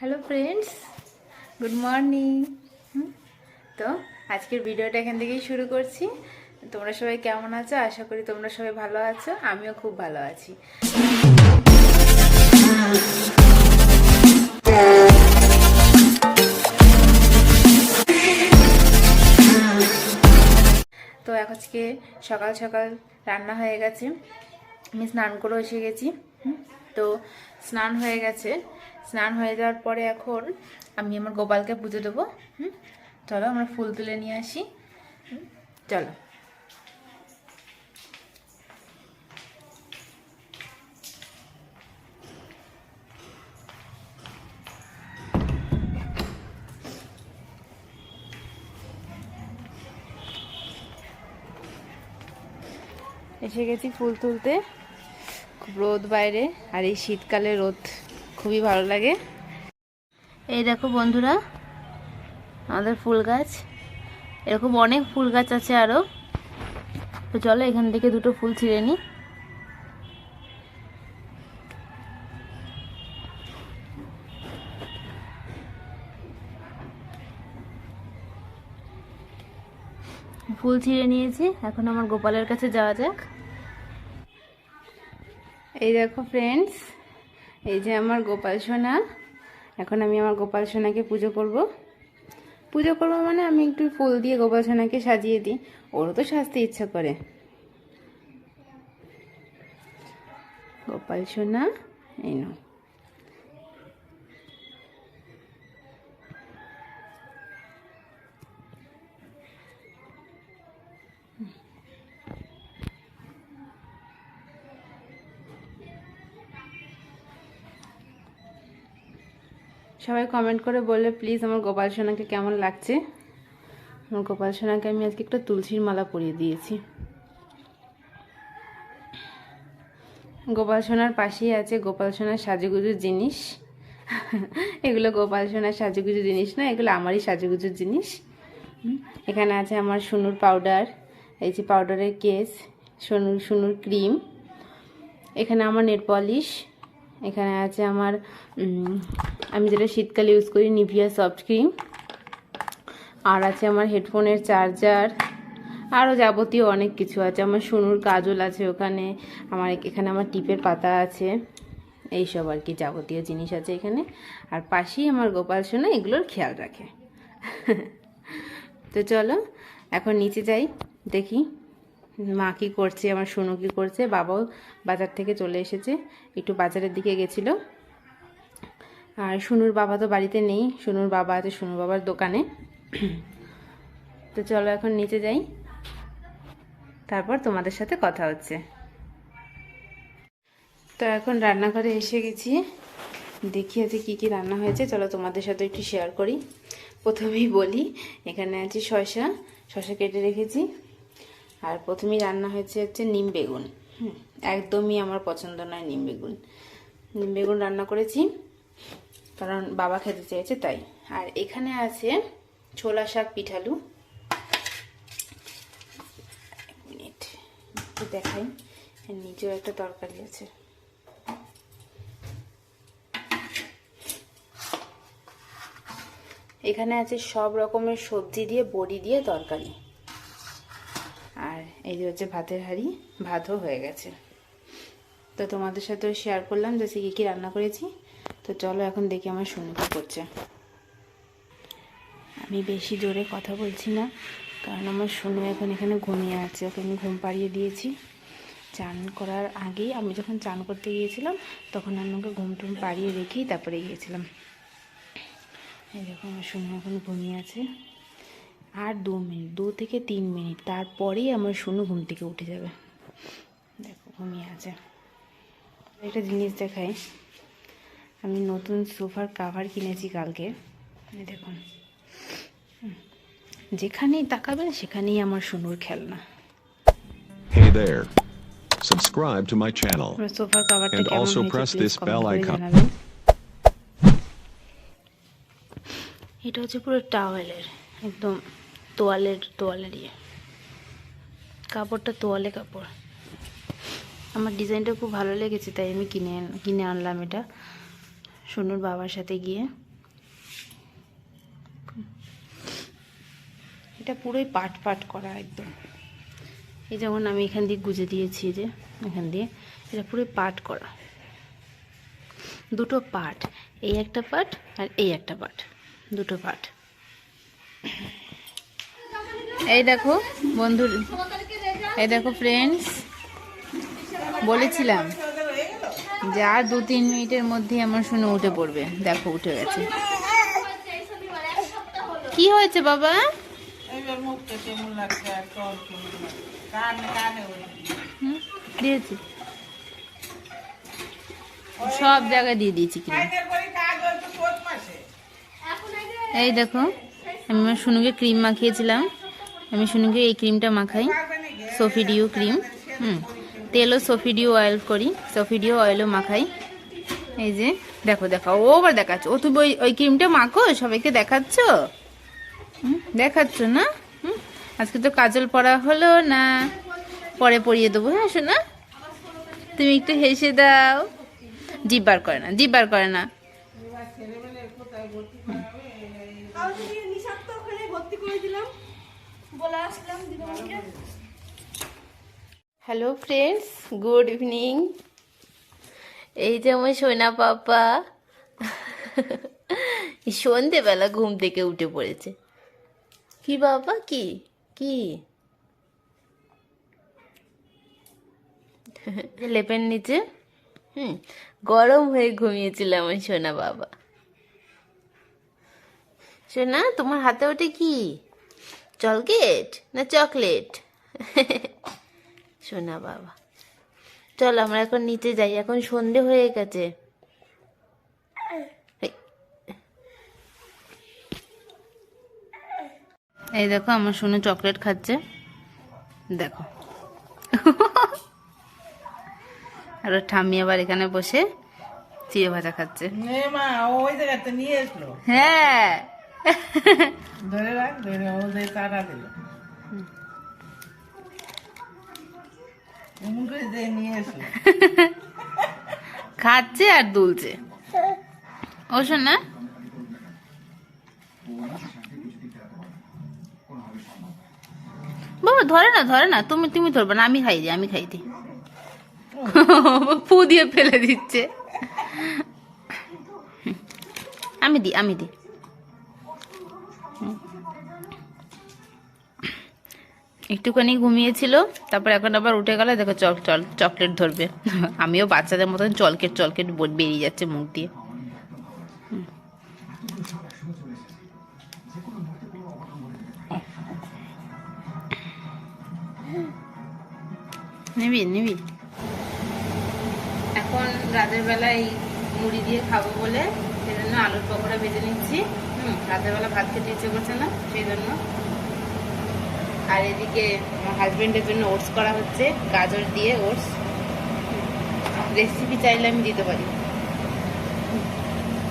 Hello friends, good morning. তো আজকের ভিডিওটা এখান থেকেই শুরু করছি। তোমরা সবাই কেমন আছো? আশা করি তোমরা সবাই ভালো আছো, আমিও খুব ভালো আছি। তো আজকে সকাল সকাল রান্না হয়ে গেছে, আমি স্নান করে এসে গেছি। তো স্নান হয়ে গেছে, স্নান হয়ে যাওয়ার পরে এখন আমি আমার গোপালকে পুজো দেবো। চলো আমরা ফুল তুলে নিয়ে আসি। চলো। এসে গেছি ফুল তুলতে। খুব রোদ বাইরে, আর এই শীতকালে রোদ খুবই ভালো লাগে। এই দেখো বন্ধুরা, আমাদের ফুল গাছ, এরকম অনেক ফুল গাছ আছে আরো। তো চলো এখান থেকে দুটো ফুল ছিঁড়ে নিই। ফুল ছিঁড়ে নিয়েছি, এখন আমার গোপালের কাছে যাওয়া যাক। এই দেখো ফ্রেন্ডস, এই যে আমার গোপাল সোনা। এখন আমি আমার গোপাল সোনাকে পুজো করব। পুজো করবো মানে আমি একটু ফুল দিয়ে গোপাল সোনাকে সাজিয়ে দিই, ওরও তো সাজতে ইচ্ছা করে। গোপাল সোনা, এই নাও। সবাই কমেন্ট করে বললে প্লিজ আমার গোপাল সোনাকে কেমন লাগছে। আমার গোপাল সোনাকে আমি আজকে একটা তুলসীর মালা পরিয়ে দিয়েছি। গোপাল সোনার পাশেই আছে গোপাল সোনার সাজুগুজুর জিনিস। এগুলো গোপাল সোনার সাজুগুজুর জিনিস না, এগুলো আমারই সাজুগুজুর জিনিস। এখানে আছে আমার সুনুর পাউডার, এই যে পাউডারের কেস, সুনুর ক্রিম, এখানে আমার নেল পলিশ, এখানে আছে আমার আমি যেটা শীতকালে ইউজ করি নিভিয়া সফট ক্রিম, আর আছে আমার হেডফোনের চার্জার, আরও যাবতীয় অনেক কিছু আছে। আমার সুনুর কাজল আছে ওখানে, এখানে আমার টিপের পাতা আছে, এইসব আর কি যাবতীয় জিনিস আছে এখানে। আর পাশেই আমার গোপাল সোনা এগুলোর খেয়াল রাখে। তো চলো এখন নিচে যাই, দেখি মা কী করছে, আমার সোনু কী করছে। বাবাও বাজার থেকে চলে এসেছে, একটু বাজারের দিকে গেছিল। আর সোনুর বাবা তো বাড়িতে নেই, সোনুর বাবা আছে সোনুর বাবার দোকানে। তো চলো এখন নিচে যাই, তারপর তোমাদের সাথে কথা হচ্ছে। তো এখন রান্নাঘরে এসে গেছি, দেখি আজকে কী কী রান্না হয়েছে, চলো তোমাদের সাথে একটু শেয়ার করি। প্রথমেই বলি, এখানে আছে শসা কেটে রেখেছি। আর প্রথমেই রান্না হচ্ছে নিম বেগুন। একদমই আমার পছন্দ নয় নিম বেগুন রান্না করেছি, কারণ বাবা খেতে চেয়েছে তাই। আর এখানে আছে ছোলা শাক পিঠালু। এক মিনিট দেখাই, এর নিচেও একটা তরকারি আছে। এখানে আছে সব রকমের সবজি দিয়ে বড়ি দিয়ে তরকারি। আর এই যে হচ্ছে ভাতের হাঁড়ি, ভাতও হয়ে গেছে। তো তোমাদের সাথে শেয়ার করলাম যে কী কী রান্না করেছি। তো চলো এখন দেখি আমার সোনু কী করছে। আমি বেশি জোরে কথা বলছি না, কারণ আমার সোনু এখন এখানে ঘুমিয়ে আছে, ওকে আমি ঘুম পাড়িয়ে দিয়েছি। চান করার আগেই, আমি যখন চান করতে গিয়েছিলাম তখন আমি ওকে ঘুম টুম পাড়িয়ে রেখেই তারপরে গিয়েছিলাম। এই দেখো আমার সোনু এখন ঘুমিয়ে আছে। আর 2 থেকে 3 মিনিট তারপরেই আমার সোনু ঘুম থেকে উঠে যাবে। দেখো ঘুমিয়ে আছে। একটা জিনিস দেখাই, আমি নতুন সোফার কাভার কিনেছি কালকে। দেখুন, যেখানেই তাকাবেন সেখানেই আমার সোনুর খেলনা। Hey there. Subscribe to my channel. সোফার কাভারটা And কেমন also হয়েছে press please this bell comment করে icon. জানাবেন। এটা হচ্ছে পুরো টাওয়েলের, একদম তোয়ালের ইয়ে, কাপড়টা তোয়ালে কাপড়। আমার ডিজাইনটা খুব ভালো লেগেছে, তাই আমি কিনে আনলাম এটা সোনুর বাবার সাথে গিয়ে। এটা পুরোই পাট পাট করা একদম। এই যেমন আমি এখান দিয়ে গুজে দিয়েছি, যে এখান দিয়ে এটা পুরোই পাট করা, দুটো পাট, এই একটা পাট আর এই একটা পাট, দুটো পাট। এই দেখো বন্ধু, এই দেখো ফ্রেন্ডস, বলেছিলাম যে আর 2-3 মিনিটের মধ্যে আমার শুনে উঠে পড়বে। দেখো উঠে গেছে। কি হয়েছে বাবা? দিয়েছি, সব জায়গায় দিয়ে দিয়েছি ক্রিম। এই দেখো আমি আমার শুনুকে ক্রিম মাখিয়েছিলাম, আমি শুনুকে এই ক্রিমটা মাখাই, সোফিডিও ক্রিম। তেলও সোফিডিও অয়েল করি, সোফিডিও অয়েলও মাখাই। এই যে দেখো দেখো, ও আবার দেখাচ্ছ, ও তুমি ওই ক্রিমটা মাখো, সবাইকে দেখাচ্ছ, দেখাচ্ছ না? আজকে তো কাজল পরা হলো না, পরে পরিয়ে দেবো। হ্যাঁ শোনা, তুমি একটু হেসে দাও। জিভ বার করে না, জিভ বার করে না। Hello friends, good evening. এই যে আমার সোনা পাপা সন্ধেবেলা ঘুম থেকে উঠে পড়েছে। কি বাবা, কি কি লেপের নিচে গরম হয়ে ঘুমিয়েছিল আমার সোনা বাবা। সোনা, তোমার হাতে ওটা কি, চকলেট না চকলেট? সোনা বাবা, চলো আমরা এখন নিচে যাই, এখন সন্ধে হয়ে গেছে। এই দেখো আমার সোনা চকলেট খাচ্ছে, দেখো। আর ওর ঠাম্মি আবার এখানে বসে চিড়ে ভাজা খাচ্ছে। হ্যাঁ, খাচ্ছে আর দুলছে। ও শোনা, বাবা ধরে না, ধরে না, তুমি তুমি ধরবে না, আমি খাই দিই, আমি খাই দিই। ফু দিয়ে ফেলে দিচ্ছে। আমি দিই, আমি দিই। একটুখানি ঘুমিয়েছিল, তারপর এখন আবার উঠে গেল, দেখো চকলেট ধরবে। আমিও বাচ্চাদের মতন চলকেট চলকেট বেরিয়ে যাচ্ছে মুখ দিয়ে। নিবি নিবি। এখন রাতের বেলায় মুড়ি দিয়ে খাবো বলে সেই জন্য আলুর পকোড়া ভেজে নিচ্ছি। রাতের বেলা ভাত খেতে ইচ্ছে করছে না, সেই জন্য। আর এদিকে আমার হাজবেন্ডের জন্য ওটস করা হচ্ছে, গাজর দিয়ে ওটস। রেসিপি চাইলে আমি দিতে পারি।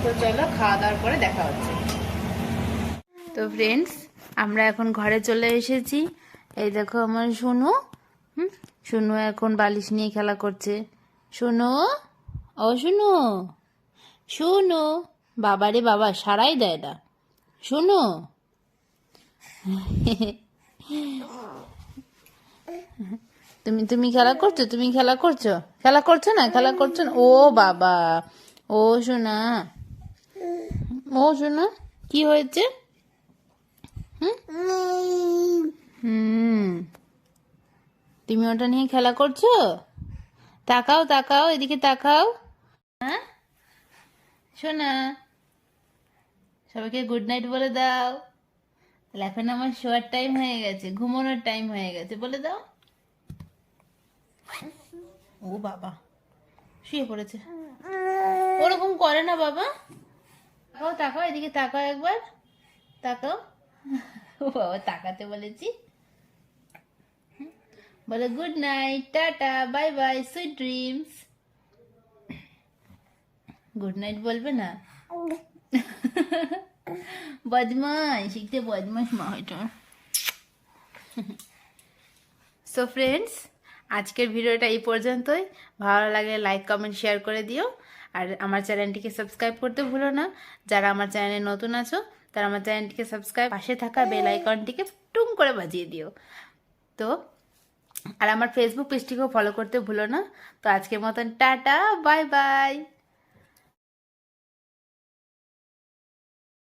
তো চলো, খাওয়া দাওয়ার পরে দেখা হচ্ছে। তো ফ্রেন্ডস, আমরা এখন ঘরে চলে এসেছি। এই দেখো আমার সোনু, সোনু এখন বালিশ নিয়ে খেলা করছে। সোনু, ও সোনু, সোনু, বাবারে বাবা, সারাই দেয় না। সোনু, তুমি তুমি খেলা করছো, তুমি খেলা করছো, খেলা করছো না, খেলা করছো না। ও বাবা, ও সোনা, ও সোনা, কি হয়েছে? তুমি ওটা নিয়ে খেলা করছো? তাকাও তাকাও, এদিকে তাকাও। হ্যাঁ সোনা, সবাইকে গুড নাইট বলে দাও। তাহলে এখন আমার শোয়ার টাইম হয়ে গেছে, ঘুমানোর টাইম হয়ে গেছে, বলে দাও। ও বাবা, শুয়ে পড়েছে। ওরকম করে না বাবা। তাকাও তাকাও, এদিকে তাকাও একবার, তাকাও। ও বাবা, তাকাতে বলেছি। বলে good night, tata, bye bye, sweet dreams. Good night বলবে না? বদমাস, শিখতে বদমাস মা হয়তো। সো ফ্রেন্ডস, আজকের ভিডিওটা এই পর্যন্তই। ভালো লাগলে লাইক কমেন্ট শেয়ার করে দিও। আর আমার চ্যানেলটিকে সাবস্ক্রাইব করতে ভুলো না। যারা আমার চ্যানেলে নতুন আছো তার আমার চ্যানেলটিকে সাবস্ক্রাইব, পাশে থাকা বেল আইকনটিকে টুং করে বাজিয়ে দিও। তো আর আমার ফেসবুক পেজটিকেও ফলো করতে ভুলো না। তো আজকের মতন টাটা, বাই বাই।